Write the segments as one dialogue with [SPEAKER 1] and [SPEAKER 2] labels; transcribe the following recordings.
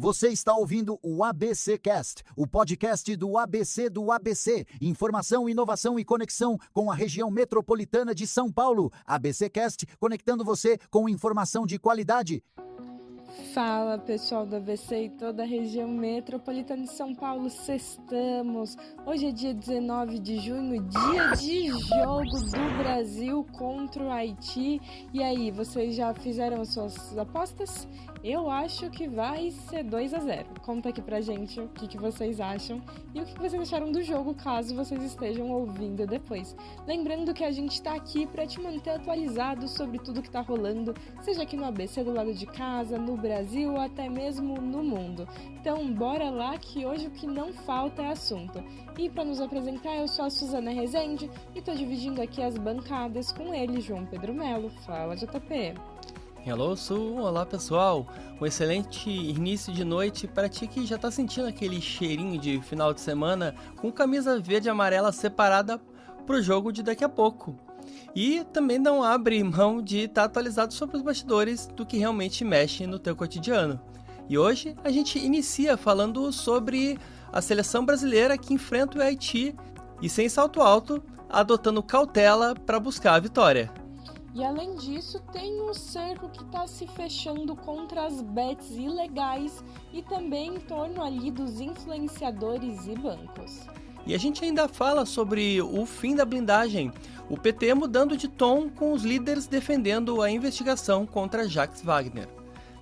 [SPEAKER 1] Você está ouvindo o ABC Cast, o podcast do ABC. Informação, inovação e conexão com a região metropolitana de São Paulo. ABC Cast, conectando você com informação de qualidade.
[SPEAKER 2] Fala pessoal do ABC e toda a região metropolitana de São Paulo, sextamos. Hoje é dia 19 de junho, dia de jogo do Brasil contra o Haiti. E aí, vocês já fizeram as suas apostas? Eu acho que vai ser 2-0. Conta aqui pra gente o que vocês acham e o que vocês acharam do jogo, caso vocês estejam ouvindo depois. Lembrando que a gente tá aqui pra te manter atualizado sobre tudo que tá rolando, seja aqui no ABC do lado de casa, no Brasil ou até mesmo no mundo. Então bora lá que hoje o que não falta é assunto. E para nos apresentar, eu sou a Suzana Rezende e tô dividindo aqui as bancadas com ele, João Pedro Melo. Fala, JP.
[SPEAKER 3] Hello, Su! Olá, pessoal! Um excelente início de noite para ti que já tá sentindo aquele cheirinho de final de semana com camisa verde e amarela separada pro jogo de daqui a pouco. E também não abre mão de estar atualizado sobre os bastidores do que realmente mexe no teu cotidiano. E hoje a gente inicia falando sobre a seleção brasileira que enfrenta o Haiti e sem salto alto, adotando cautela para buscar a vitória.
[SPEAKER 2] E além disso, tem um cerco que está se fechando contra as bets ilegais e também em torno ali dos influenciadores e bancos.
[SPEAKER 3] E a gente ainda fala sobre o fim da blindagem, o PT mudando de tom com os líderes defendendo a investigação contra Jacques Wagner.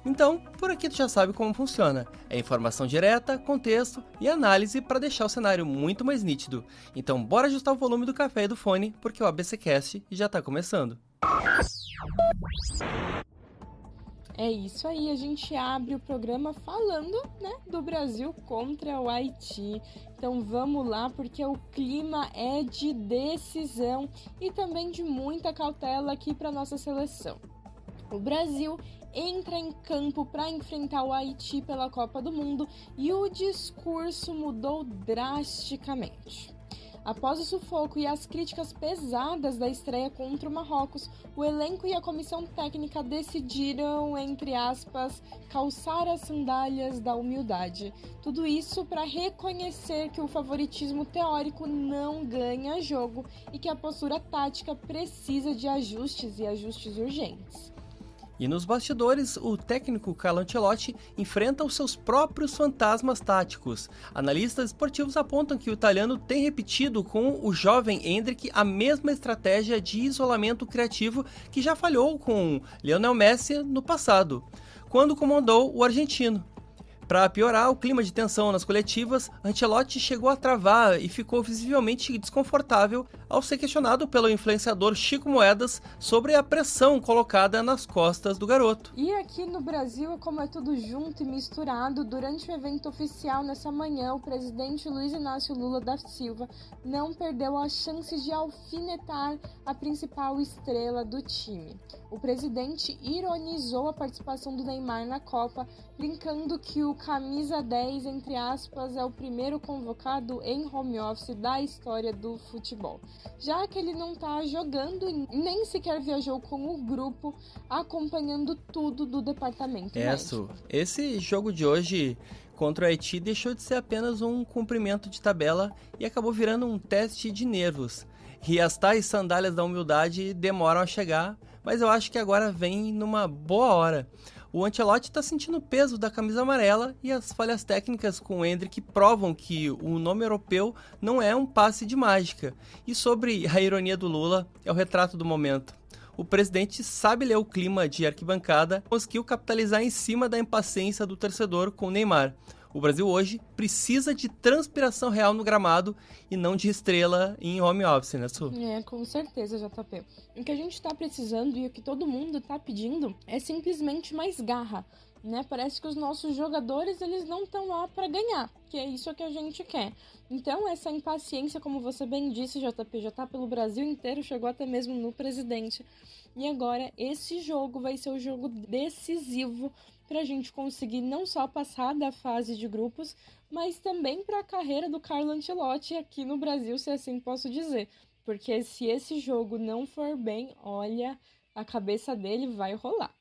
[SPEAKER 3] Então, por aqui tu já sabe como funciona. É informação direta, contexto e análise para deixar o cenário muito mais nítido. Então bora ajustar o volume do café e do fone, porque o ABCcast já está começando.
[SPEAKER 2] É isso aí, a gente abre o programa falando, do Brasil contra o Haiti. Então vamos lá, porque o clima é de decisão e também de muita cautela aqui para nossa seleção. O Brasil entra em campo para enfrentar o Haiti pela Copa do Mundo e o discurso mudou drasticamente. Após o sufoco e as críticas pesadas da estreia contra o Marrocos, o elenco e a comissão técnica decidiram, entre aspas, calçar as sandálias da humildade. Tudo isso para reconhecer que o favoritismo teórico não ganha jogo e que a postura tática precisa de ajustes e ajustes urgentes.
[SPEAKER 3] E nos bastidores, o técnico Carlo Ancelotti enfrenta os seus próprios fantasmas táticos. Analistas esportivos apontam que o italiano tem repetido com o jovem Endrick a mesma estratégia de isolamento criativo que já falhou com Lionel Messi no passado, quando comandou o argentino. Para piorar o clima de tensão nas coletivas, Ancelotti chegou a travar e ficou visivelmente desconfortável ao ser questionado pelo influenciador Chico Moedas sobre a pressão colocada nas costas do garoto.
[SPEAKER 2] E aqui no Brasil, como é tudo junto e misturado, durante o evento oficial nessa manhã, o presidente Luiz Inácio Lula da Silva não perdeu a chance de alfinetar a principal estrela do time. O presidente ironizou a participação do Neymar na Copa, brincando que o camisa 10, entre aspas, é o primeiro convocado em home office da história do futebol, já que ele não está jogando e nem sequer viajou com o grupo, acompanhando tudo do departamento médico.
[SPEAKER 3] Esse jogo de hoje contra o Haiti deixou de ser apenas um cumprimento de tabela e acabou virando um teste de nervos. E as tais sandálias da humildade demoram a chegar, mas eu acho que agora vem numa boa hora. O Ancelotti está sentindo o peso da camisa amarela e as falhas técnicas com o Endrick provam que o nome europeu não é um passe de mágica. E sobre a ironia do Lula, é o retrato do momento. O presidente sabe ler o clima de arquibancada e conseguiu capitalizar em cima da impaciência do torcedor com o Neymar. O Brasil hoje precisa de transpiração real no gramado e não de estrela em home office, né, Su?
[SPEAKER 2] Com certeza, JP. O que a gente está precisando e o que todo mundo está pedindo é simplesmente mais garra, Parece que os nossos jogadores, eles não estão lá para ganhar, que é isso que a gente quer. Então, essa impaciência, como você bem disse, JP, já está pelo Brasil inteiro, chegou até mesmo no presidente. E agora, esse jogo vai ser o jogo decisivo para a gente conseguir não só passar da fase de grupos, mas também para a carreira do Carlo Ancelotti aqui no Brasil, se assim posso dizer. Porque se esse jogo não for bem, olha, a cabeça dele vai rolar.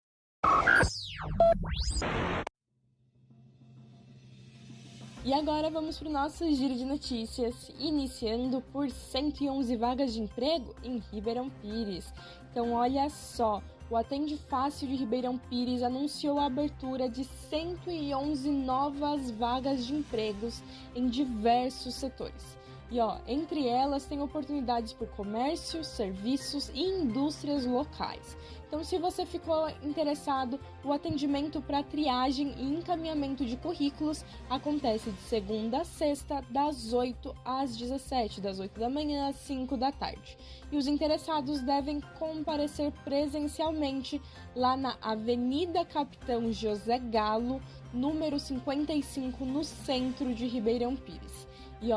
[SPEAKER 2] E agora vamos para o nosso giro de notícias, iniciando por 111 vagas de emprego em Ribeirão Pires. Então olha só, o Atende Fácil de Ribeirão Pires anunciou a abertura de 111 novas vagas de empregos em diversos setores. E entre elas tem oportunidades por comércio, serviços e indústrias locais. Então, se você ficou interessado, o atendimento para triagem e encaminhamento de currículos acontece de segunda a sexta, das 8 às 17, das 8 da manhã às 5 da tarde. E os interessados devem comparecer presencialmente lá na Avenida Capitão José Galo, número 55, no centro de Ribeirão Pires. E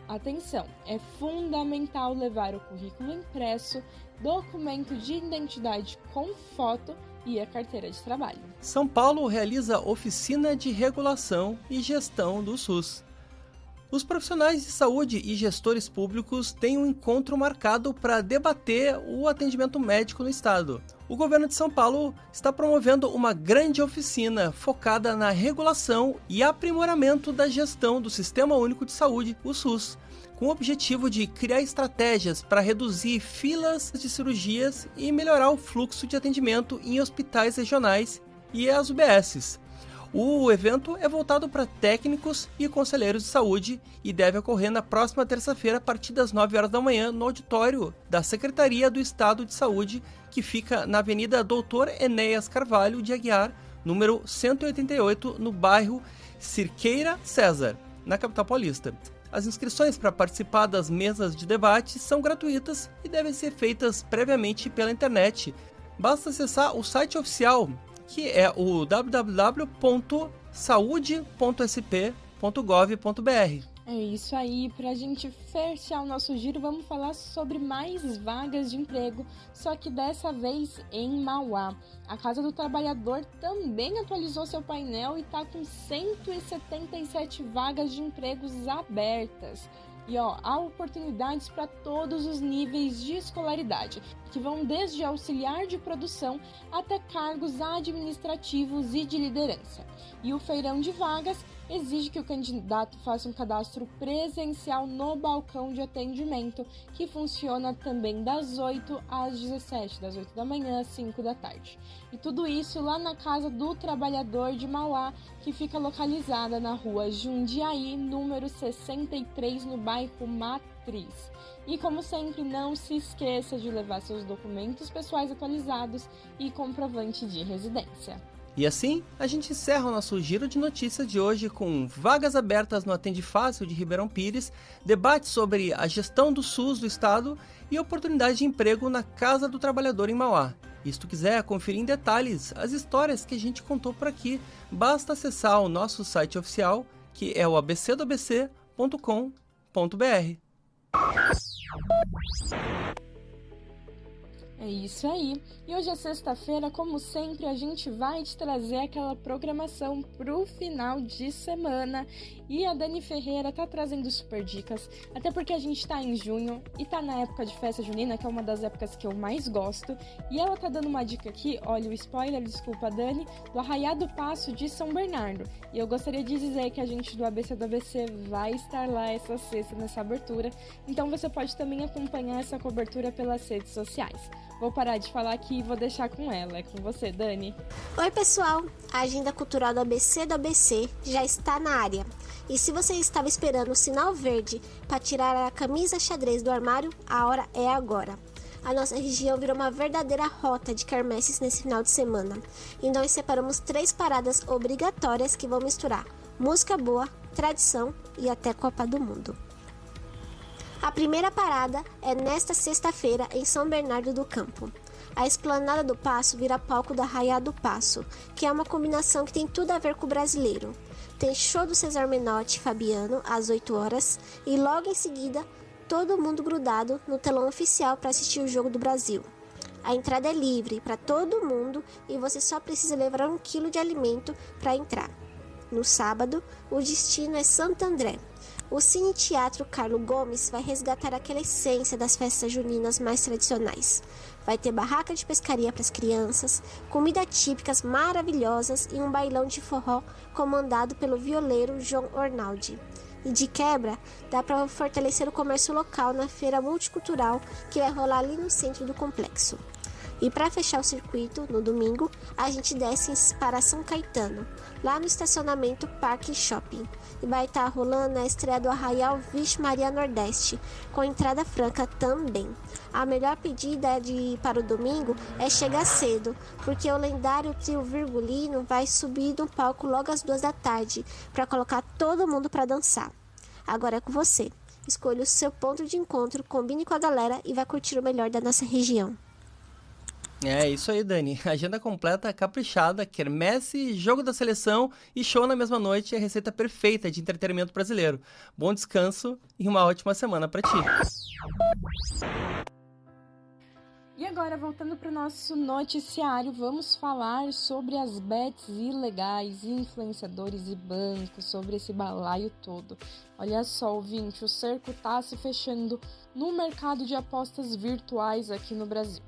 [SPEAKER 2] atenção, é fundamental levar o currículo impresso, documento de identidade com foto e a carteira de trabalho.
[SPEAKER 3] São Paulo realiza oficina de regulação e gestão do SUS. Os profissionais de saúde e gestores públicos têm um encontro marcado para debater o atendimento médico no estado. O governo de São Paulo está promovendo uma grande oficina focada na regulação e aprimoramento da gestão do Sistema Único de Saúde, o SUS, com o objetivo de criar estratégias para reduzir filas de cirurgias e melhorar o fluxo de atendimento em hospitais regionais e as UBSs. O evento é voltado para técnicos e conselheiros de saúde e deve ocorrer na próxima terça-feira a partir das 9 horas da manhã no auditório da Secretaria do Estado de Saúde, que fica na Avenida Doutor Enéas Carvalho de Aguiar, número 188, no bairro Cirqueira César, na capital paulista. As inscrições para participar das mesas de debate são gratuitas e devem ser feitas previamente pela internet. Basta acessar o site oficial, que é o www.saude.sp.gov.br.
[SPEAKER 2] É isso aí, para a gente fechar o nosso giro, vamos falar sobre mais vagas de emprego, só que dessa vez em Mauá. A Casa do Trabalhador também atualizou seu painel e está com 177 vagas de empregos abertas. E há oportunidades para todos os níveis de escolaridade, que vão desde auxiliar de produção até cargos administrativos e de liderança. E o feirão de vagas exige que o candidato faça um cadastro presencial no balcão de atendimento, que funciona também das 8 às 17, das 8 da manhã às 5 da tarde. E tudo isso lá na Casa do Trabalhador de Mauá, que fica localizada na rua Jundiaí, número 63, no bairro Matriz. E como sempre, não se esqueça de levar seus documentos pessoais atualizados e comprovante de residência.
[SPEAKER 3] E assim, a gente encerra o nosso giro de notícias de hoje com vagas abertas no Atende Fácil de Ribeirão Pires, debate sobre a gestão do SUS do estado e oportunidade de emprego na Casa do Trabalhador em Mauá. E se tu quiser conferir em detalhes as histórias que a gente contou por aqui, basta acessar o nosso site oficial, que é o abcdoabc.com.br.
[SPEAKER 2] É isso aí. E hoje é sexta-feira, como sempre, a gente vai te trazer aquela programação pro final de semana. E a Dani Ferreira tá trazendo super dicas, até porque a gente tá em junho e tá na época de festa junina, que é uma das épocas que eu mais gosto. E ela tá dando uma dica aqui, olha o spoiler, desculpa Dani, do Arraiá do Paço de São Bernardo. E eu gostaria de dizer que a gente do ABC do ABC vai estar lá essa sexta nessa abertura. Então você pode também acompanhar essa cobertura pelas redes sociais. Vou parar de falar aqui e vou deixar com ela. É com você, Dani.
[SPEAKER 4] Oi, pessoal! A agenda cultural do ABC já está na área. E se você estava esperando o sinal verde para tirar a camisa xadrez do armário, a hora é agora. A nossa região virou uma verdadeira rota de quermesses nesse final de semana. E nós separamos 3 paradas obrigatórias que vão misturar música boa, tradição e até Copa do Mundo. A primeira parada é nesta sexta-feira em São Bernardo do Campo. A Esplanada do Paço vira palco da Arraiá do Paço, que é uma combinação que tem tudo a ver com o brasileiro. Tem show do Cesar Menotti e Fabiano às 8 horas e logo em seguida todo mundo grudado no telão oficial para assistir o Jogo do Brasil. A entrada é livre para todo mundo e você só precisa levar 1 quilo de alimento para entrar. No sábado, o destino é Santo André. O Cine Teatro Carlo Gomes vai resgatar aquela essência das festas juninas mais tradicionais. Vai ter barraca de pescaria para as crianças, comida típicas maravilhosas e um bailão de forró comandado pelo violeiro João Ornaldi. E de quebra, dá para fortalecer o comércio local na feira multicultural que vai rolar ali no centro do complexo. E para fechar o circuito, no domingo, a gente desce para São Caetano, lá no estacionamento Parque Shopping. E vai estar rolando a estreia do Arraial Vixe Maria Nordeste, com entrada franca também. A melhor pedida para o domingo é chegar cedo, porque o lendário trio Virgulino vai subir no palco logo às 2 da tarde, para colocar todo mundo para dançar. Agora é com você. Escolha o seu ponto de encontro, combine com a galera e vai curtir o melhor da nossa região.
[SPEAKER 3] É isso aí, Dani. Agenda completa, caprichada, quermesse, jogo da seleção e show na mesma noite é a receita perfeita de entretenimento brasileiro. Bom descanso e uma ótima semana para ti.
[SPEAKER 2] E agora, voltando para o nosso noticiário, vamos falar sobre as bets ilegais, influenciadores e bancos, sobre esse balaio todo. Olha só, ouvinte, o cerco está se fechando no mercado de apostas virtuais aqui no Brasil.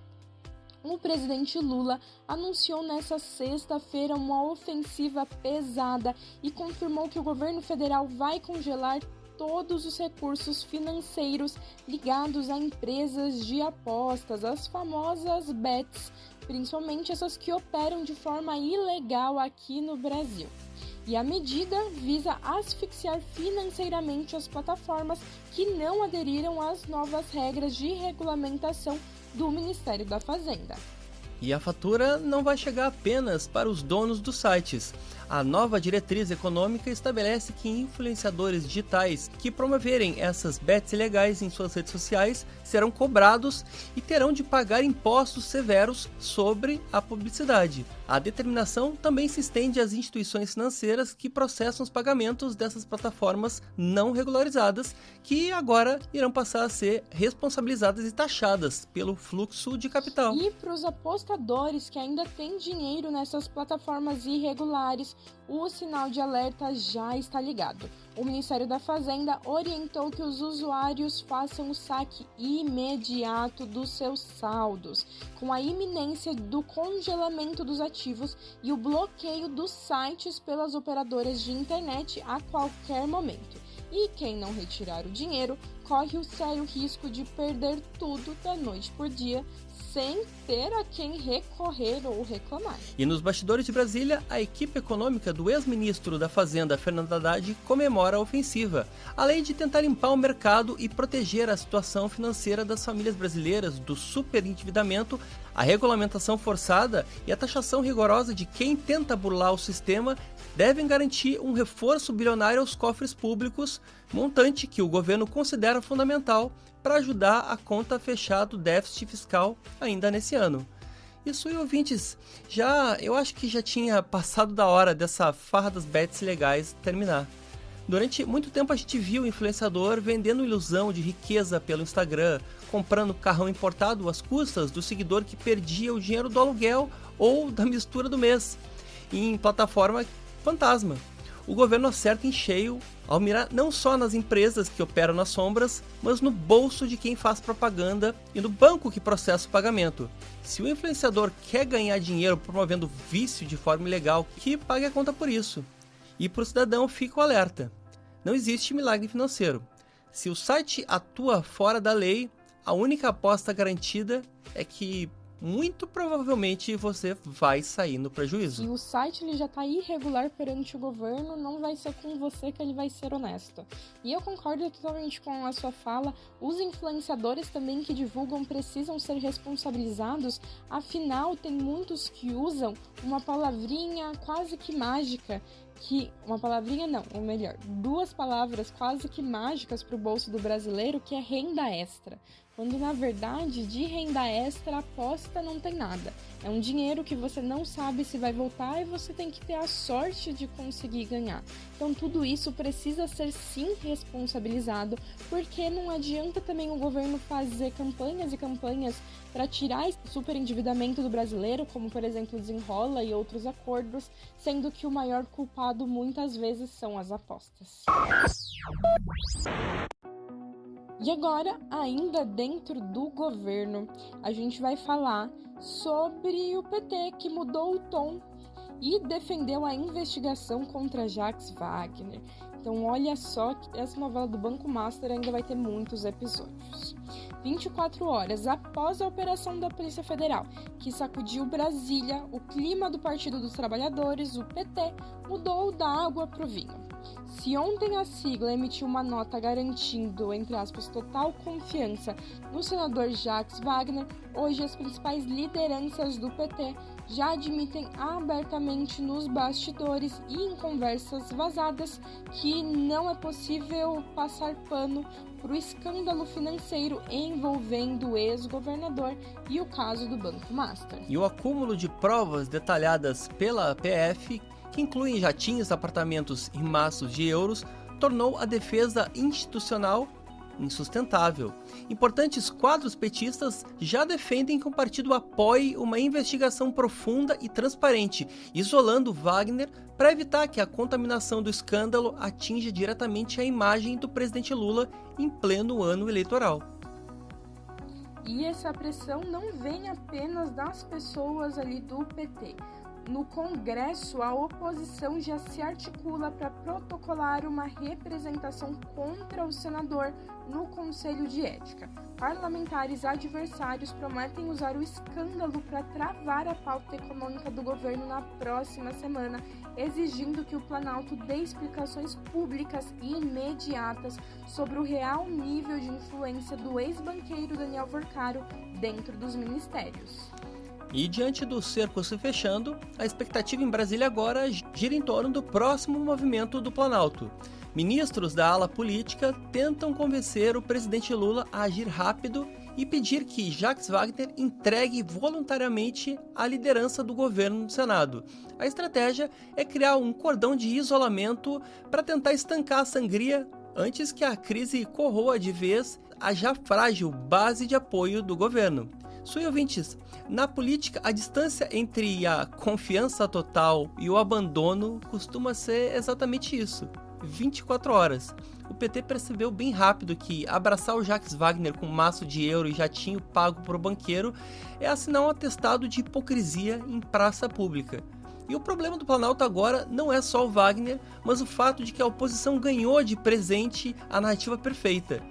[SPEAKER 2] O presidente Lula anunciou nesta sexta-feira uma ofensiva pesada e confirmou que o governo federal vai congelar todos os recursos financeiros ligados a empresas de apostas, as famosas bets, principalmente essas que operam de forma ilegal aqui no Brasil. E a medida visa asfixiar financeiramente as plataformas que não aderiram às novas regras de regulamentação do Ministério da Fazenda.
[SPEAKER 3] E a fatura não vai chegar apenas para os donos dos sites. A nova diretriz econômica estabelece que influenciadores digitais que promoverem essas bets ilegais em suas redes sociais serão cobrados e terão de pagar impostos severos sobre a publicidade. A determinação também se estende às instituições financeiras que processam os pagamentos dessas plataformas não regularizadas, que agora irão passar a ser responsabilizadas e taxadas pelo fluxo de capital.
[SPEAKER 2] E para os apostadores que ainda têm dinheiro nessas plataformas irregulares, o sinal de alerta já está ligado. O Ministério da Fazenda orientou que os usuários façam o saque imediato dos seus saldos, com a iminência do congelamento dos ativos e o bloqueio dos sites pelas operadoras de internet a qualquer momento. E quem não retirar o dinheiro corre o sério risco de perder tudo da noite por dia, sem ter a quem recorrer ou reclamar.
[SPEAKER 3] E nos bastidores de Brasília, a equipe econômica do ex-ministro da Fazenda, Fernando Haddad, comemora a ofensiva, além de tentar limpar o mercado e proteger a situação financeira das famílias brasileiras do superendividamento. A regulamentação forçada e a taxação rigorosa de quem tenta burlar o sistema devem garantir um reforço bilionário aos cofres públicos, montante que o governo considera fundamental para ajudar a conta a fechar do déficit fiscal ainda nesse ano. Isso, e ouvintes, eu acho que já tinha passado da hora dessa farra das bets legais terminar. Durante muito tempo a gente viu o influenciador vendendo ilusão de riqueza pelo Instagram, comprando carrão importado às custas do seguidor que perdia o dinheiro do aluguel ou da mistura do mês, em plataforma fantasma. O governo acerta em cheio ao mirar não só nas empresas que operam nas sombras, mas no bolso de quem faz propaganda e no banco que processa o pagamento. Se o influenciador quer ganhar dinheiro promovendo vício de forma ilegal, que pague a conta por isso. E para o cidadão fica o alerta. Não existe milagre financeiro. Se o site atua fora da lei, a única aposta garantida é que muito provavelmente você vai sair no prejuízo.
[SPEAKER 2] Se o site ele já está irregular perante o governo, não vai ser com você que ele vai ser honesto. E eu concordo totalmente com a sua fala. Os influenciadores também que divulgam precisam ser responsabilizados. Afinal, tem muitos que usam uma palavrinha quase que mágica, duas palavras quase que mágicas para o bolso do brasileiro, que é renda extra. Quando, na verdade, de renda extra, aposta não tem nada. É um dinheiro que você não sabe se vai voltar e você tem que ter a sorte de conseguir ganhar. Então, tudo isso precisa ser, sim, responsabilizado, porque não adianta também o governo fazer campanhas e campanhas para tirar esse superendividamento do brasileiro, como, por exemplo, Desenrola e outros acordos, sendo que o maior culpado culpado muitas vezes são as apostas. E agora, ainda dentro do governo, a gente vai falar sobre o PT que mudou o tom e defendeu a investigação contra Jacques Wagner. Então olha só que essa novela do Banco Master ainda vai ter muitos episódios. 24 horas após a operação da Polícia Federal, que sacudiu Brasília, o clima do Partido dos Trabalhadores, o PT, mudou da água para o vinho. Se ontem a sigla emitiu uma nota garantindo, entre aspas, total confiança no senador Jacques Wagner, hoje as principais lideranças do PT já admitem abertamente nos bastidores e em conversas vazadas que não é possível passar pano para o escândalo financeiro envolvendo o ex-governador e o caso do Banco Master.
[SPEAKER 3] E o acúmulo de provas detalhadas pela PF, que incluem jatinhos, apartamentos e maços de euros, tornou a defesa institucional insustentável. Importantes quadros petistas já defendem que o partido apoie uma investigação profunda e transparente, isolando Wagner para evitar que a contaminação do escândalo atinja diretamente a imagem do presidente Lula em pleno ano eleitoral.
[SPEAKER 2] E essa pressão não vem apenas das pessoas ali do PT. No Congresso, a oposição já se articula para protocolar uma representação contra o senador no Conselho de Ética. Parlamentares adversários prometem usar o escândalo para travar a pauta econômica do governo na próxima semana, exigindo que o Planalto dê explicações públicas e imediatas sobre o real nível de influência do ex-banqueiro Daniel Vorcaro dentro dos ministérios.
[SPEAKER 3] E diante do cerco se fechando, a expectativa em Brasília agora gira em torno do próximo movimento do Planalto. Ministros da ala política tentam convencer o presidente Lula a agir rápido e pedir que Jacques Wagner entregue voluntariamente a liderança do governo no Senado. A estratégia é criar um cordão de isolamento para tentar estancar a sangria antes que a crise corroa de vez a já frágil base de apoio do governo. Sui ouvintes, na política a distância entre a confiança total e o abandono costuma ser exatamente isso, 24 horas. O PT percebeu bem rápido que abraçar o Jacques Wagner com maço de euro e jatinho pago por banqueiro é assinar um atestado de hipocrisia em praça pública. E o problema do Planalto agora não é só o Wagner, mas o fato de que a oposição ganhou de presente a narrativa perfeita.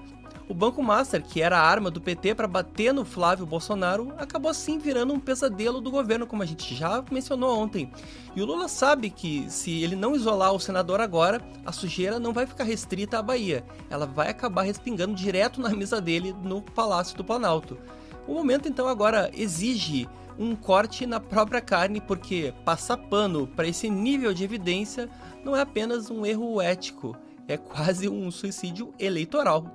[SPEAKER 3] O Banco Master, que era a arma do PT para bater no Flávio Bolsonaro, acabou assim virando um pesadelo do governo, como a gente já mencionou ontem. E o Lula sabe que se ele não isolar o senador agora, a sujeira não vai ficar restrita à Bahia. Ela vai acabar respingando direto na mesa dele no Palácio do Planalto. O momento então agora exige um corte na própria carne, porque passar pano para esse nível de evidência não é apenas um erro ético, é quase um suicídio eleitoral.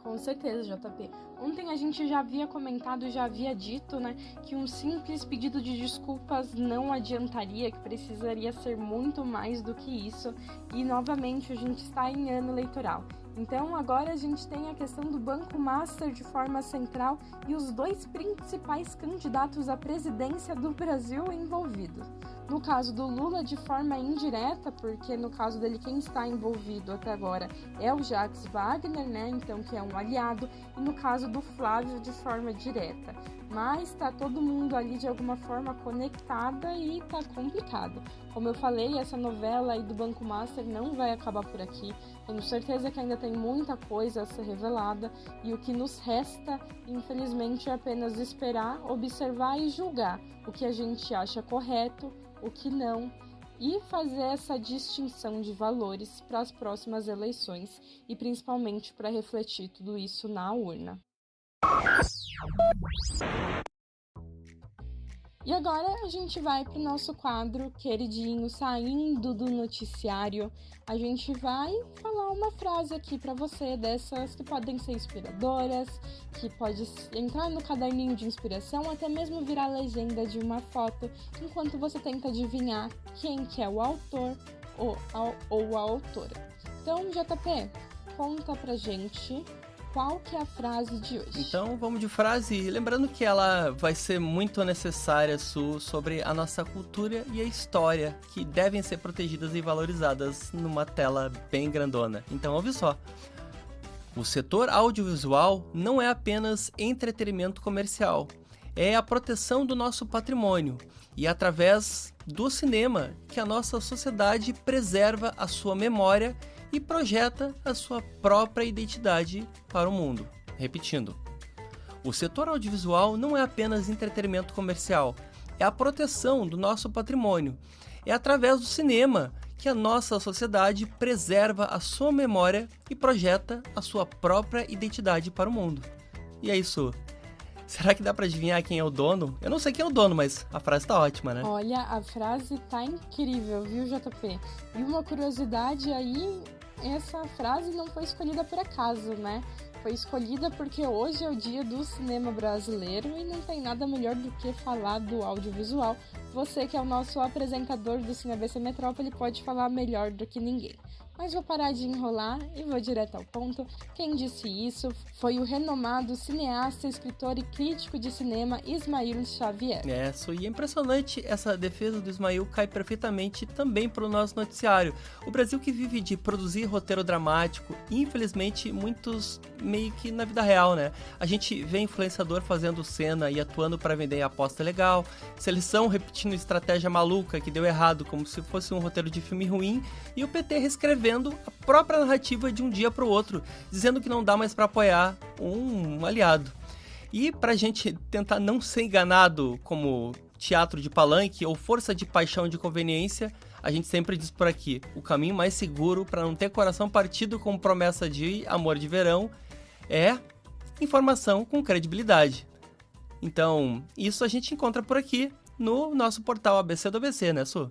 [SPEAKER 2] Com certeza, JP. Ontem a gente já havia comentado, já havia dito, né, que um simples pedido de desculpas não adiantaria, que precisaria ser muito mais do que isso. E, novamente, a gente está em ano eleitoral. Então, agora a gente tem a questão do Banco Master de forma central e os dois principais candidatos à presidência do Brasil envolvidos. No caso do Lula, de forma indireta, porque no caso dele quem está envolvido até agora é o Jacques Wagner, né? Então, que é um aliado, e no caso do Flávio, de forma direta. Mas está todo mundo ali de alguma forma conectada e está complicado. Como eu falei, essa novela aí do Banco Master não vai acabar por aqui. Tenho certeza que ainda tem muita coisa a ser revelada e o que nos resta, infelizmente, é apenas esperar, observar e julgar o que a gente acha correto, o que não, e fazer essa distinção de valores para as próximas eleições e principalmente para refletir tudo isso na urna. E agora a gente vai para o nosso quadro queridinho, saindo do noticiário. A gente vai falar uma frase aqui para você, dessas que podem ser inspiradoras, que pode entrar no caderninho de inspiração, até mesmo virar legenda de uma foto, enquanto você tenta adivinhar quem que é o autor ou a autora. Então, JP, conta pra gente qual que é a frase de hoje?
[SPEAKER 3] Então vamos de frase, lembrando que ela vai ser muito necessária, Su, sobre a nossa cultura e a história, que devem ser protegidas e valorizadas numa tela bem grandona. Então ouve só. O setor audiovisual não é apenas entretenimento comercial, é a proteção do nosso patrimônio e através do cinema que a nossa sociedade preserva a sua memória e projeta a sua própria identidade para o mundo. Repetindo, o setor audiovisual não é apenas entretenimento comercial, é a proteção do nosso patrimônio. É através do cinema que a nossa sociedade preserva a sua memória e projeta a sua própria identidade para o mundo. E é isso. Será que dá para adivinhar quem é o dono? Eu não sei quem é o dono, mas a frase tá ótima, né?
[SPEAKER 2] Olha, a frase tá incrível, viu, JP? E uma curiosidade aí, essa frase não foi escolhida por acaso, né? Foi escolhida porque hoje é o dia do cinema brasileiro e não tem nada melhor do que falar do audiovisual. Você, que é o nosso apresentador do Cine ABC Metrópole, pode falar melhor do que ninguém. Mas vou parar de enrolar e vou direto ao ponto. Quem disse isso foi o renomado cineasta, escritor e crítico de cinema Ismael Xavier.
[SPEAKER 3] E é impressionante, essa defesa do Ismael cai perfeitamente também para o nosso noticiário. O Brasil que vive de produzir roteiro dramático, infelizmente muitos meio que na vida real, né? A gente vê influenciador fazendo cena e atuando para vender aposta legal, seleção repetindo estratégia maluca que deu errado como se fosse um roteiro de filme ruim, e o PT reescrevendo a própria narrativa de um dia para o outro, dizendo que não dá mais para apoiar um aliado. E para a gente tentar não ser enganado como teatro de palanque ou força de paixão de conveniência, a gente sempre diz por aqui, o caminho mais seguro para não ter coração partido com promessa de amor de verão é informação com credibilidade. Então, isso a gente encontra por aqui no nosso portal ABC do ABC, né, Su?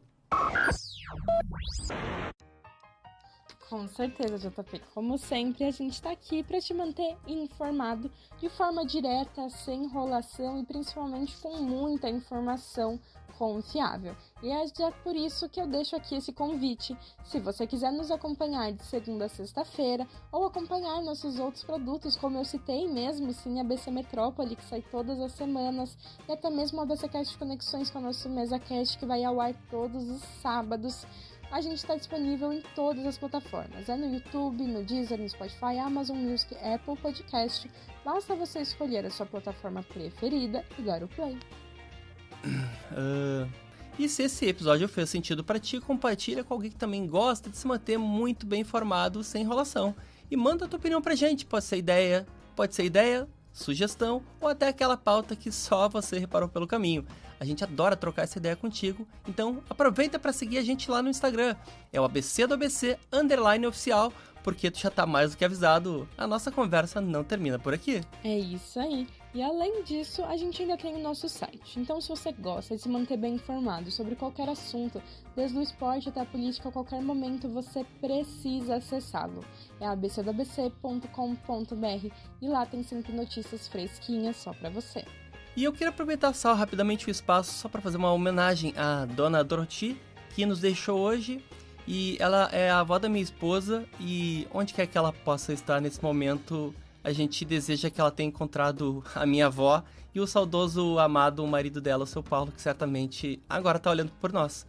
[SPEAKER 2] Com certeza, JP. Como sempre, a gente está aqui para te manter informado de forma direta, sem enrolação e principalmente com muita informação confiável. E é já por isso que eu deixo aqui esse convite. Se você quiser nos acompanhar de segunda a sexta-feira ou acompanhar nossos outros produtos, como eu citei mesmo, o Cine ABC Metrópole, que sai todas as semanas, e até mesmo o ABCcast Conexões com o nosso MesaCast, que vai ao ar todos os sábados. A gente está disponível em todas as plataformas. É no YouTube, no Deezer, no Spotify, Amazon Music, Apple Podcast. Basta você escolher a sua plataforma preferida e dar o play.
[SPEAKER 3] E se esse episódio fez sentido para ti, compartilha com alguém que também gosta de se manter muito bem informado, sem enrolação. E manda a tua opinião pra gente. Pode ser ideia, sugestão ou até aquela pauta que só você reparou pelo caminho. A gente adora trocar essa ideia contigo, então aproveita para seguir a gente lá no Instagram. É o ABC do ABC _oficial, porque tu já tá mais do que avisado, a nossa conversa não termina por aqui.
[SPEAKER 2] É isso aí. E além disso, a gente ainda tem o nosso site. Então, se você gosta de se manter bem informado sobre qualquer assunto, desde o esporte até a política, a qualquer momento, você precisa acessá-lo. É abcdabc.com.br e lá tem sempre notícias fresquinhas só para você.
[SPEAKER 3] E eu queria aproveitar só rapidamente o espaço só para fazer uma homenagem à dona Dorothy, que nos deixou hoje. E ela é a avó da minha esposa e onde quer que ela possa estar nesse momento, a gente deseja que ela tenha encontrado a minha avó e o saudoso amado marido dela, o seu Paulo, que certamente agora está olhando por nós.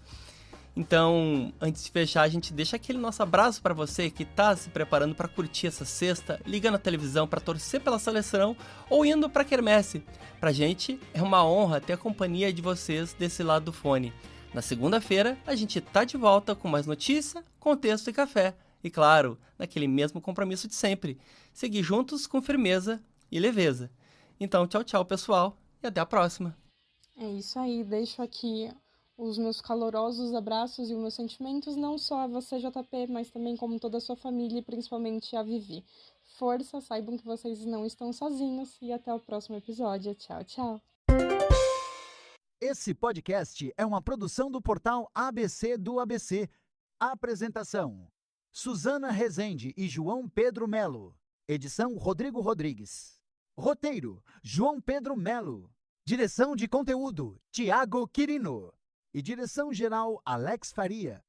[SPEAKER 3] Então, antes de fechar, a gente deixa aquele nosso abraço para você que está se preparando para curtir essa sexta, ligando a televisão para torcer pela seleção ou indo para a quermesse. Pra gente é uma honra ter a companhia de vocês desse lado do fone. Na segunda-feira, a gente tá de volta com mais notícia, contexto e café. E claro, naquele mesmo compromisso de sempre, seguir juntos com firmeza e leveza. Então, tchau, tchau, pessoal, e até a próxima.
[SPEAKER 2] É isso aí, deixo aqui os meus calorosos abraços e os meus sentimentos, não só a você, JP, mas também como toda a sua família e principalmente a Vivi. Força, saibam que vocês não estão sozinhos e até o próximo episódio. Tchau, tchau.
[SPEAKER 1] Esse podcast é uma produção do portal ABC do ABC. Apresentação: Suzana Rezende e João Pedro Melo. Edição: Rodrigo Rodrigues. Roteiro: João Pedro Melo. Direção de conteúdo: Tiago Quirino. E direção-geral: Alex Faria.